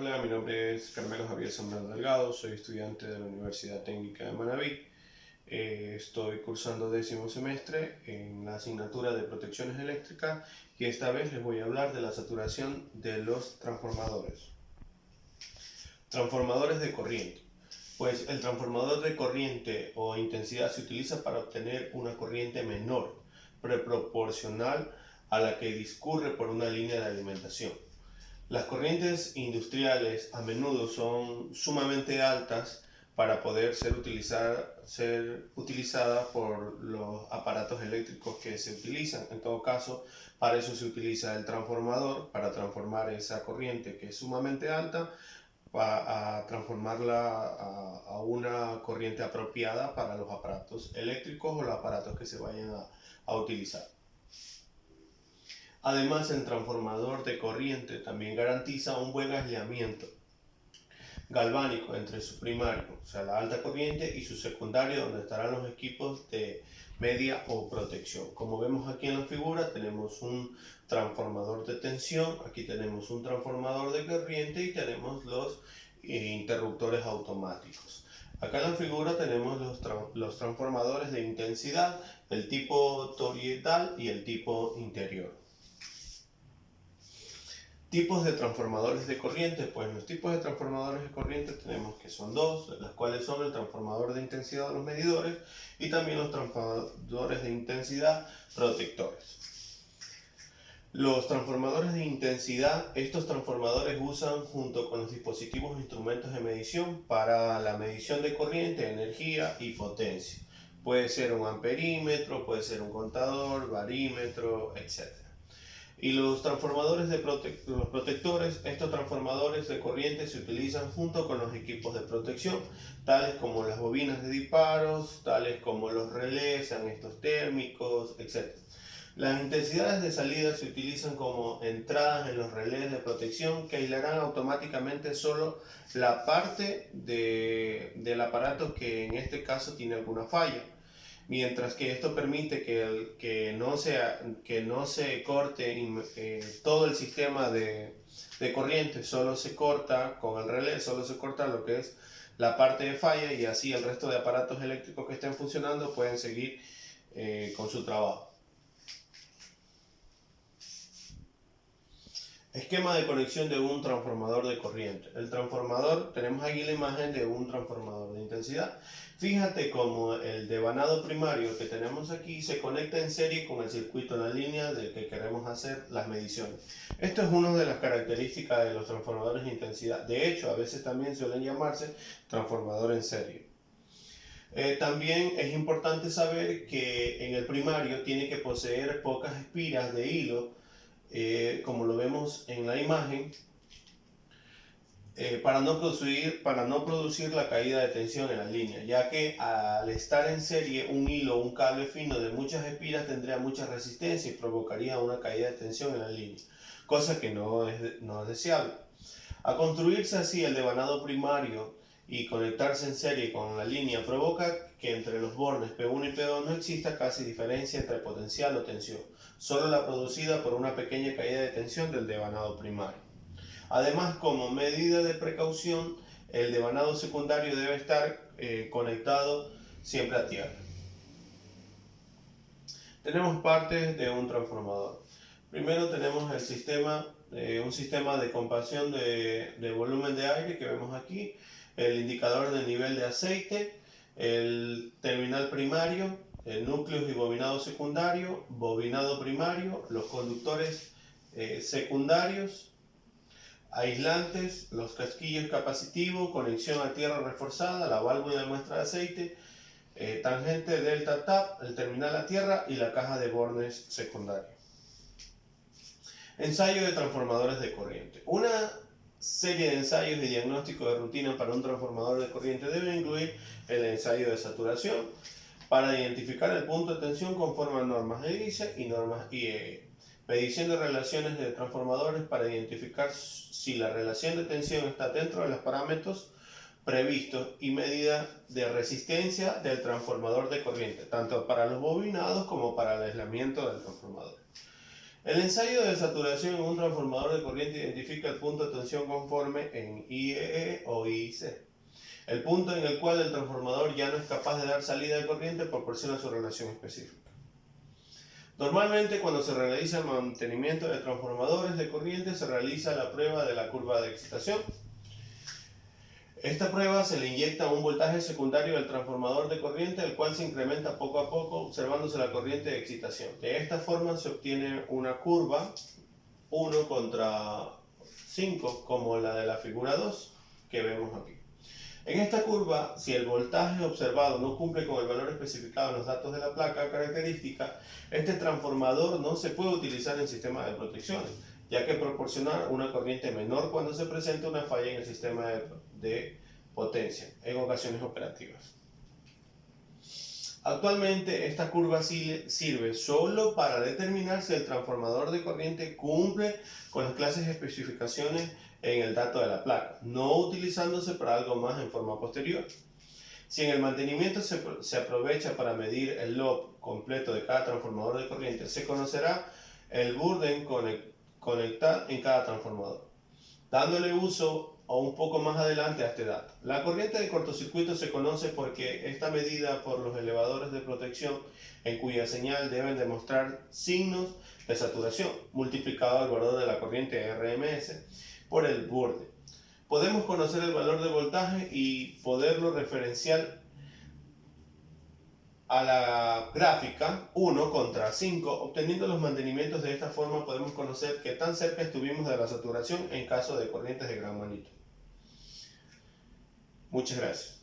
Hola, mi nombre es Carmelo Javier Zambrano Delgado, soy estudiante de la Universidad Técnica de Manabí. Estoy cursando 10º semestre en la asignatura de protecciones eléctricas y esta vez les voy a hablar de la saturación de los transformadores. Transformadores de corriente. Pues el transformador de corriente o intensidad se utiliza para obtener una corriente menor, proporcional a la que discurre por una línea de alimentación. Las corrientes industriales a menudo son sumamente altas para poder ser utilizadas por los aparatos eléctricos que se utilizan. En todo caso, para eso se utiliza el transformador, para transformar esa corriente que es sumamente alta, a transformarla a una corriente apropiada para los aparatos eléctricos o los aparatos que se vayan a utilizar. Además, el transformador de corriente también garantiza un buen aislamiento galvánico entre su primario, o sea, la alta corriente, y su secundario, donde estarán los equipos de media o protección. Como vemos aquí en la figura, tenemos un transformador de tensión, aquí tenemos un transformador de corriente y tenemos los interruptores automáticos. Acá en la figura tenemos los transformadores de intensidad, el tipo toroidal y el tipo interior. Tipos de transformadores de corriente. Pues los tipos de transformadores de corriente tenemos que son dos, las cuales son el transformador de intensidad de los medidores y también los transformadores de intensidad protectores. Los transformadores de intensidad, estos transformadores usan junto con los dispositivos e instrumentos de medición para la medición de corriente, energía y potencia. Puede ser un amperímetro, puede ser un contador, barímetro, etc. Y los transformadores de los protectores, estos transformadores de corriente se utilizan junto con los equipos de protección, tales como las bobinas de disparos, tales como los relés, estos térmicos, etc. Las intensidades de salida se utilizan como entradas en los relés de protección que aislarán automáticamente solo la parte del aparato que en este caso tiene alguna falla. Mientras que esto permite que no se corte todo el sistema de corriente, solo se corta con el relé, solo se corta lo que es la parte de falla y así el resto de aparatos eléctricos que estén funcionando pueden seguir con su trabajo. Esquema de conexión de un transformador de corriente. El transformador, tenemos aquí la imagen de un transformador de intensidad. Fíjate cómo el devanado primario que tenemos aquí se conecta en serie con el circuito en la línea del que queremos hacer las mediciones. Esto es una de las características de los transformadores de intensidad. De hecho, a veces también suelen llamarse transformador en serie. También es importante saber que en el primario tiene que poseer pocas espiras de hilo, como lo vemos en la imagen, para no producir la caída de tensión en la línea, ya que al estar en serie un hilo o un cable fino de muchas espiras tendría mucha resistencia y provocaría una caída de tensión en la línea, cosa que no es deseable. A construirse así el devanado primario y conectarse en serie con la línea provoca que entre los bornes P1 y P2 no exista casi diferencia entre potencial o tensión, solo la producida por una pequeña caída de tensión del devanado primario. Además, como medida de precaución, el devanado secundario debe estar conectado siempre a tierra. Tenemos partes de un transformador. Primero tenemos un sistema de compasión de volumen de aire que vemos aquí, el indicador de nivel de aceite, el terminal primario, el núcleo y bobinado secundario, bobinado primario, los conductores secundarios, aislantes, los casquillos capacitivos, conexión a tierra reforzada, la válvula de muestra de aceite, tangente delta tap, el terminal a tierra y la caja de bornes secundario. Ensayo de transformadores de corriente. Una serie de ensayos y diagnóstico de rutina para un transformador de corriente debe incluir el ensayo de saturación para identificar el punto de tensión conforme a normas EDICE y normas IEE. Medición de relaciones de transformadores para identificar si la relación de tensión está dentro de los parámetros previstos y medida de resistencia del transformador de corriente, tanto para los bobinados como para el aislamiento del transformador. El ensayo de saturación en un transformador de corriente identifica el punto de tensión conforme en IEE o IC. El punto en el cual el transformador ya no es capaz de dar salida de corriente proporciona su relación específica. Normalmente, cuando se realiza el mantenimiento de transformadores de corriente, se realiza la prueba de la curva de excitación. Esta prueba se le inyecta un voltaje secundario al transformador de corriente, el cual se incrementa poco a poco observándose la corriente de excitación. De esta forma se obtiene una curva 1 contra 5, como la de la figura 2 que vemos aquí. En esta curva, si el voltaje observado no cumple con el valor especificado en los datos de la placa característica, este transformador no se puede utilizar en sistema de protección, ya que proporciona una corriente menor cuando se presenta una falla en el sistema de potencia en ocasiones operativas. Actualmente esta curva sirve solo para determinar si el transformador de corriente cumple con las clases de especificaciones en el dato de la placa, no utilizándose para algo más en forma posterior. Si en el mantenimiento se aprovecha para medir el load completo de cada transformador de corriente, se conocerá el burden conectado en cada transformador, dándole uso o un poco más adelante a este dato. La corriente de cortocircuito se conoce porque está medida por los elevadores de protección en cuya señal deben demostrar signos de saturación multiplicado al valor de la corriente RMS por el burden. Podemos conocer el valor de voltaje y poderlo referenciar a la gráfica 1 contra 5, obteniendo los mantenimientos. De esta forma podemos conocer qué tan cerca estuvimos de la saturación en caso de corrientes de gran magnitud. Muchas gracias.